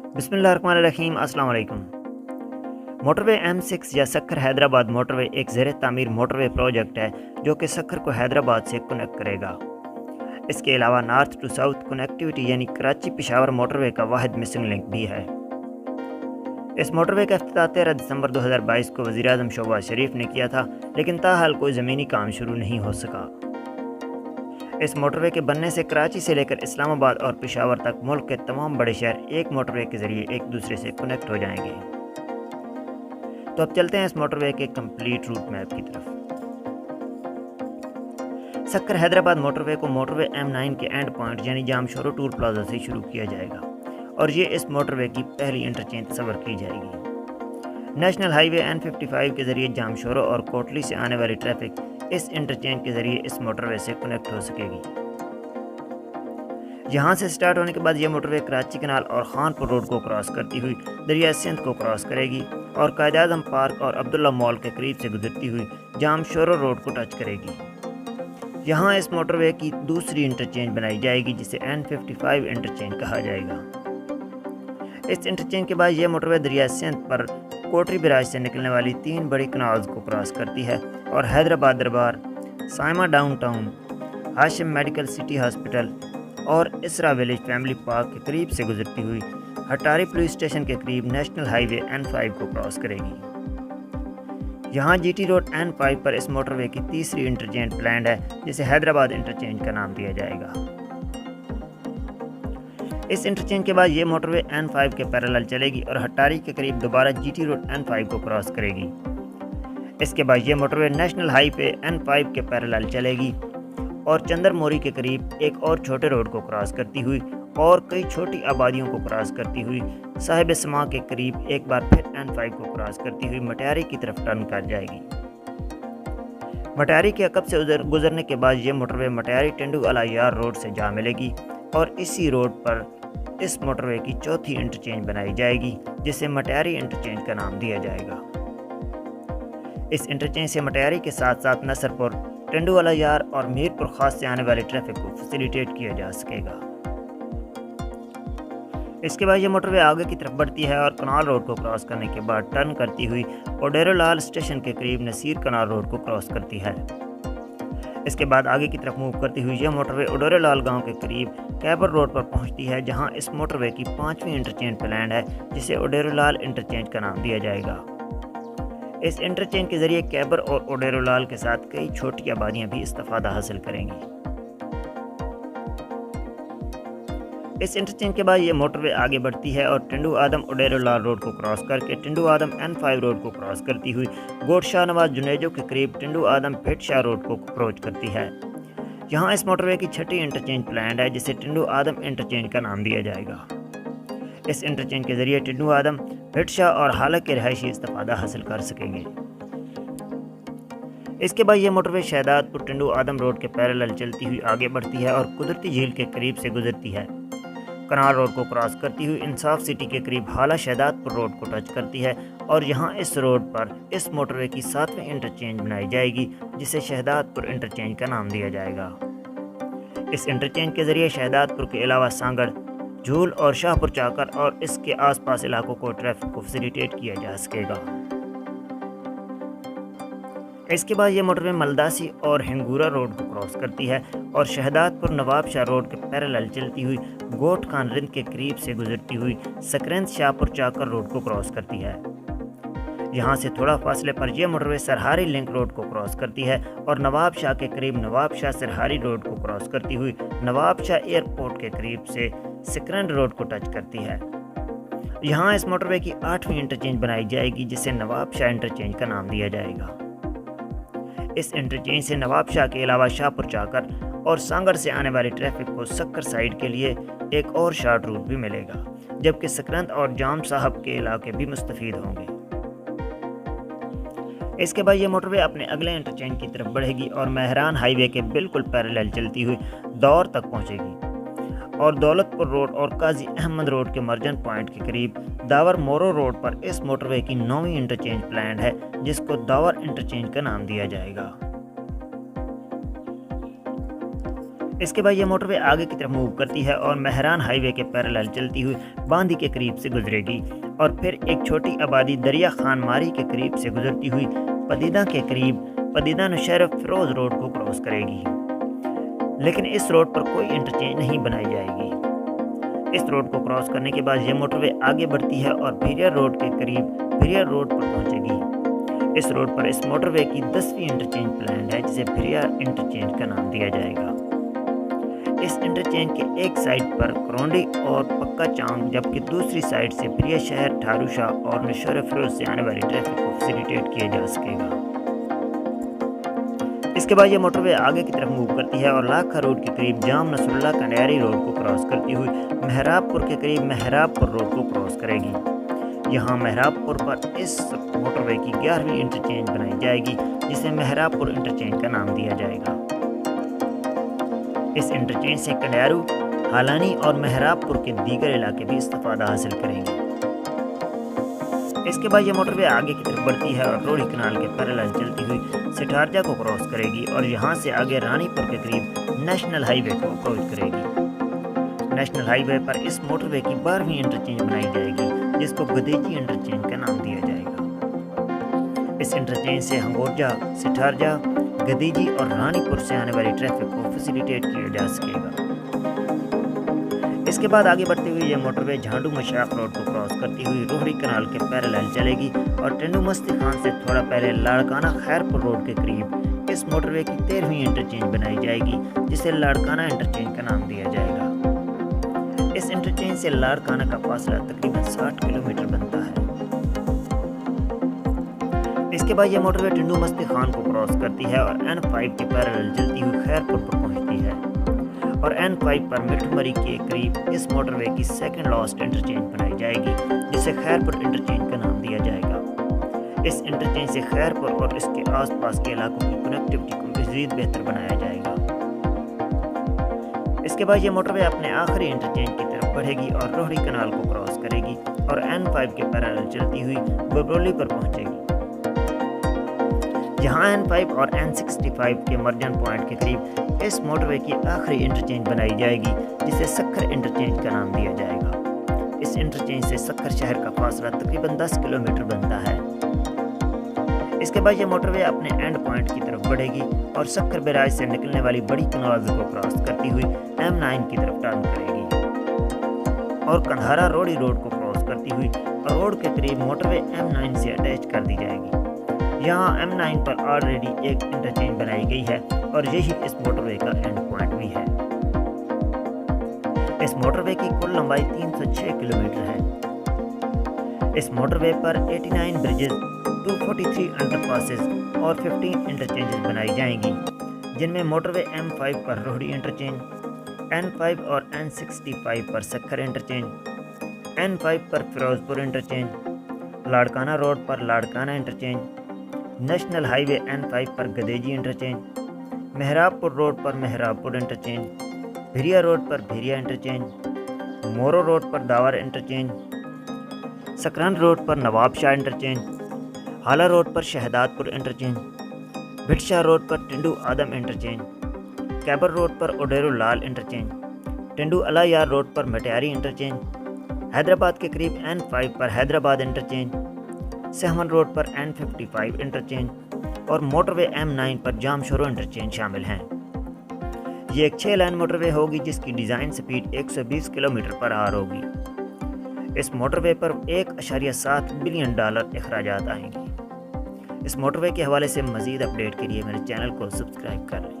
बिस्मिल्लाहिर्रहमानिर्रहीम। अस्सलाम वालेकुम। मोटरवे M6 या सक्खर हैदराबाद मोटरवे एक ज़ेर तामीर मोटरवे प्रोजेक्ट है जो कि सक्खर को हैदराबाद से कनेक्ट करेगा। इसके अलावा नॉर्थ टू साउथ कनेक्टिविटी यानी कराची पेशावर मोटरवे का वाहिद मिसिंग लिंक भी है। इस मोटरवे का इफ्तिताह 13 दिसंबर 2022 को वज़ीर-ए-आज़म शहबाज शरीफ ने किया था, लेकिन ताहाल कोई ज़मीनी काम शुरू नहीं हो सका। इस मोटरवे के बनने से कराची से लेकर इस्लामाबाद और पेशावर तक मुल्क के तमाम बड़े शहर एक मोटरवे के ज़रिए एक दूसरे से कनेक्ट हो जाएंगे। तो अब चलते हैं इस मोटरवे के कंप्लीट रूट मैप की तरफ। सक्खर हैदराबाद मोटरवे को मोटरवे M9 के एंड पॉइंट यानी जामशोरो टूल प्लाजा से शुरू किया जाएगा और ये इस मोटरवे की पहली इंटरचेंज तस्वर की जाएगी। नेशनल हाईवे N55 के ज़रिए जामशोरो और कोटली से आने वाली ट्रैफिक इस इंटरचेंज के ज़रिए इस मोटरवे से कनेक्ट हो सकेगी। यहाँ से स्टार्ट होने के बाद ये मोटरवे कराची कनाल और खानपुर रोड को क्रॉस करती हुई दरिया सिंध को क्रॉस करेगी और कायद-ए-आज़म पार्क और अब्दुल्ला मॉल के करीब से गुजरती हुई जामशोरो रोड को टच करेगी। यहाँ इस मोटरवे की दूसरी इंटरचेंज बनाई जाएगी जिसे N55 इंटरचेंज कहा जाएगा। इस इंटरचेंज के बाद ये मोटरवे दरिया सिंध पर कोटरी बराज से निकलने वाली 3 बड़ी कनाल्स को क्रॉस करती है और हैदराबाद दरबार, Saima downtown, Hashim medical city hospital और इसरा विलेज फैमिली पार्क के करीब से गुजरती हुई हटारी पुलिस स्टेशन के करीब नेशनल हाईवे N5 को क्रॉस करेगी। यहाँ GT रोड N5 पर इस मोटरवे की तीसरी इंटरचेंज प्लान्ड है जिसे हैदराबाद इंटरचेंज का नाम दिया जाएगा। इस इंटरचेंज के बाद ये मोटरवे N5 के पैरेलल चलेगी और हटारी के करीब दोबारा GT रोड N5 को क्रॉस करेगी। इसके बाद ये मोटरवे नेशनल हाईवे N5 के पैरेलल चलेगी और चंदर मोरी के करीब एक और छोटे रोड को क्रॉस करती हुई और कई छोटी आबादियों को क्रॉस करती हुई साहिब समा के करीब एक बार फिर N5 को क्रॉस करती हुई मटियारी की तरफ टर्न कर जाएगी। मटियारी के अकब से गुजरने के बाद ये मोटरवे मटियारी टेंडू अला यार रोड से जा मिलेगी और इसी रोड पर इस मोटरवे की चौथी इंटरचेंज बनाई जाएगी जिसे मटियारी इंटरचेंज का नाम दिया जाएगा। इस इंटरचेंज से मटियारी के साथ साथ नसरपुर, टेंडू वाला यार और मीरपुर खास से आने वाले ट्रैफिक को फैसिलिटेट किया जा सकेगा। इसके बाद ये मोटरवे आगे की तरफ बढ़ती है और कनाल रोड को क्रॉस करने के बाद टर्न करती हुई ओडेरोलाल स्टेशन के करीब नसीर कनाल रोड को क्रॉस करती है। इसके बाद आगे की तरफ मूव करती हुई यह मोटरवे ओडेरोलाल गांव के करीब कैबर रोड पर पहुंचती है जहां इस मोटरवे की 5वीं इंटरचेंज प्लान्ड है जिसे ओडेरोलाल इंटरचेंज का नाम दिया जाएगा। इस इंटरचेंज के जरिए कैबर और ओडेरोलाल के साथ कई छोटी आबादियां भी इस्तेफादा हासिल करेंगी। इस इंटरचेंज के बाद ये मोटरवे आगे बढ़ती है और टेंडू आदम ओडेरोलाल रोड को क्रॉस करके टेंडू आदम N5 रोड को क्रॉस करती हुई गोट शाहनवाज जुनेजो के करीब टेंडू आदम फिट शाह रोड को अप्रोच करती है। यहाँ इस मोटरवे की 6ठी इंटरचेंज प्लान्ड है जिसे टेंडू आदम इंटरचेंज का नाम दिया जाएगा। इस इंटरचेंज के जरिए टेंडू आदम, फिट शाह और हालक के रहायशी इस्तेफादा हासिल कर सकेंगे। इसके बाद ये मोटरवे शहदादपुर टेंडू आदम रोड के पैरेलल चलती हुई आगे बढ़ती है और कुदरती झील के करीब से गुजरती है। कनाल रोड को क्रॉस करती हुई इंसाफ सिटी के करीब हाला शहदादपुर रोड को टच करती है और यहाँ इस रोड पर इस मोटरवे की 7वीं इंटरचेंज बनाई जाएगी जिसे शहदादपुर इंटरचेंज का नाम दिया जाएगा। इस इंटरचेंज के जरिए शहदादपुर के अलावा सांगड़, झूल और शाहपुर चाकर और इसके आसपास इलाकों को ट्रैफिक को फैसिलिटेट किया जा सकेगा। इसके बाद ये मोटरवे मलदासी और हिंगूरा रोड को क्रॉस करती है और शहदादपुर नवाब शाह रोड के पैरेलल चलती हुई गोट खान रिंद के करीब से गुजरती हुई सकरेंद शाहपुर चाकर रोड को क्रॉस करती है। यहाँ से थोड़ा फासले पर यह मोटरवे सरहारी लिंक रोड को क्रॉस करती है और नवाब शाह के करीब नवाब शाह सरहारी रोड को क्रॉस करती हुई नवाब शाह एयरपोर्ट के करीब से सकरेंद रोड को टच करती है। यहाँ इस मोटरवे की 8वीं इंटरचेंज बनाई जाएगी जिसे नवाब शाह इंटरचेंज का नाम दिया जाएगा। इस इंटरचेंज से नवाब शाह के अलावा शाहपुर चाकर और सांगड़ से आने वाले ट्रैफिक को सक्कर साइड के लिए एक और शॉर्ट रूट भी मिलेगा, जबकि सकरंद और जाम साहब के इलाके भी मुस्तफीद होंगे। इसके बाद ये मोटरवे अपने अगले इंटरचेंज की तरफ बढ़ेगी और मेहरान हाईवे के बिल्कुल पैरेलल चलती हुई दौर तक पहुंचेगी और दौलतपुर रोड और काजी अहमद रोड के मर्जन पॉइंट के करीब दावर मोरो रोड पर इस मोटरवे की 9वीं इंटरचेंज प्लान्ड है जिसको दावर इंटरचेंज का नाम दिया जाएगा। اس کے بعد یہ موٹر وے آگے کی طرف موو کرتی ہے اور مہران ہائی وے کے پیرالل چلتی ہوئی باندی کے قریب سے گزرے گی اور پھر ایک چھوٹی آبادی دریا خان ماری کے قریب سے گزرتی ہوئی پدیدہ کے قریب پدیدہ نوشہر فیروز روڈ کو کراس کرے گی، لیکن اس روڈ پر کوئی انٹرچینج نہیں بنائی جائے گی۔ اس روڈ کو کراس کرنے کے بعد یہ موٹر وے آگے بڑھتی ہے اور بھیریا روڈ کے قریب بھیریا روڈ پر پہنچے گی۔ اس روڈ پر اس موٹر وے کی 10ویں انٹرچینج پلانڈ ہے جسے بھیریا انٹرچینج کا نام دیا جائے گا۔ اس انٹرچینج کے ایک سائڈ پر کرونڈی اور پکا چانگ جبکہ دوسری سائڈ سے بھیریا شہر، ٹھارو شاہ اور نوشہر فیروز سے آنے والی ٹریفک کو فیسیلیٹیٹ کیا جا سکے گا۔ اس کے بعد یہ موٹر وے آگے کی طرف موو کرتی ہے اور لاکھا روڈ کے قریب جام نصر اللہ کنڈیاری روڈ کو کراس کرتی ہوئی مہراب پور کے قریب مہراب پور روڈ کو کراس کرے گی۔ یہاں مہراب پور پر اس موٹر وے کی 11ویں انٹرچینج بنائی جائے گی جسے مہراب پور انٹرچینج کا نام دیا جائے گا۔ اس انٹرچینج سے کنڈیارو، ہالانی اور مہراب پور کے دیگر علاقے بھی استفادہ حاصل کریں گے۔ اس کے بعد یہ موٹر وے آگے کی طرف بڑھتی ہے اور روڑی کنال کے پیرالل چلتی ہوئی سٹھارجہ کو کراس کرے گی اور یہاں سے آگے رانی پور کے قریب نیشنل ہائی وے کو اپروچ کرے گی۔ نیشنل ہائی وے پر اس موٹر وے کی 12ویں انٹرچینج بنائی جائے گی جس کو گدیجی انٹرچینج کا نام دیا جائے گا۔ اس انٹرچینج سے ہنگوجہ، سٹھارجہ، گدیجی اور رانی پور سے آنے والی ٹریفک کو فیسیلیٹیٹ کیا جا سکے گا۔ اس کے بعد آگے بڑھتے ہوئے یہ موٹر وے جھانڈو مشاق روڈ کو کراس کرتی ہوئی روہڑی کنال کے پیرالل چلے گی اور ٹنڈو مستی خان سے تھوڑا پہلے لاڑکانہ خیرپور روڈ کے قریب اس موٹر وے کی 13ویں انٹرچینج بنائی جائے گی جسے لاڑکانہ انٹرچینج کا نام دیا جائے گا۔ اس انٹرچینج سے لاڑکانہ کا فاصلہ تقریباً 60 کلومیٹر بنتا ہے۔ اس کے بعد یہ موٹر وے ٹنڈو مستی خان کو کراس کرتی ہے اور N5 کے پیرالل چلتی ہوئی خیرپور پر پہنچتی ہے اور N5 پر مٹھو مری کے قریب اس موٹر وے کی 2nd لاسٹ انٹرچینج بنائی جائے گی جسے خیرپور انٹرچینج کا نام دیا جائے گا۔ اس انٹرچینج سے خیرپور اور اس کے آس پاس کے علاقوں کی کنیکٹیوٹی کو مزید بہتر بنایا جائے گا۔ اس کے بعد یہ موٹر وے اپنے آخری انٹرچینج کی طرف بڑھے گی اور روہڑی کنال کو کراس کرے گی اور N5 کے پیرالل چلتی ہوئی ببرولی پر پہنچے گی۔ جہاں N5 اور N65 کے مرجن پوائنٹ کے قریب اس موٹر وے کی آخری انٹرچینج بنائی جائے گی جسے سکھر انٹرچینج کا نام دیا جائے گا۔ اس انٹرچینج سے سکھر شہر کا فاصلہ تقریباً 10 کلومیٹر بنتا ہے۔ اس کے بعد یہ موٹر وے اپنے اینڈ پوائنٹ کی طرف بڑھے گی اور سکھر بیراج سے نکلنے والی بڑی کنال کو کراس کرتی ہوئی M9 کی طرف ٹرن کرے گی اور کندھارا روڑی روڈ کو کراس کرتی ہوئی روڈ کے قریب موٹر وے M9 سے اٹیچ کر دی جائے گی۔ یہاں M9 پر آلریڈی ایک انٹرچینج بنائی گئی ہے اور یہی اس موٹر وے کا اینڈ پوائنٹ بھی ہے۔ اس موٹر وے کی کل لمبائی 306 کلومیٹر ہے۔ اس موٹر وے پر 89 بریجز، 243 انڈر پاسز اور 15 انٹرچینجز بنائی جائیں گی جن میں موٹر وے M5 پر روہڑی انٹرچینج، N5 اور N65 پر سکھر انٹرچینج، N5 پر فیروز پور انٹرچینج، لاڑکانہ روڈ پر لاڑکانہ انٹرچینج، نیشنل ہائی وے N5 پر گدیجی انٹرچینج، مہراب پور روڈ پر مہراب پور انٹرچینج، بھیریا روڈ پر بھیریا انٹرچینج، مورو روڈ پر داور انٹرچینج، سکران روڈ پر نواب شاہ انٹرچینج، ہالہ روڈ پر شہداد پور انٹرچینج، بھٹشاہ روڈ پر ٹنڈو آدم انٹرچینج، کیبر روڈ پر اوڈیرو لال انٹرچینج، ٹنڈو الایار روڈ پر مٹیاری انٹرچینج، حیدرآباد کے قریب N5 پر Hyderabad interchange, سہمن road پر N55 interchange اور motor وے M9 پر جام Shoro interchange شامل ہیں۔ یہ ایک 6 لائن موٹر وے ہوگی جس کی ڈیزائن سپیڈ 120 کلومیٹر پر آور ہوگی۔ اس موٹر وے پر $1.7 بلین اخراجات آئیں گی۔ اس موٹر وے کے حوالے سے مزید اپڈیٹ کے لیے میرے چینل کو سبسکرائب کر لیں۔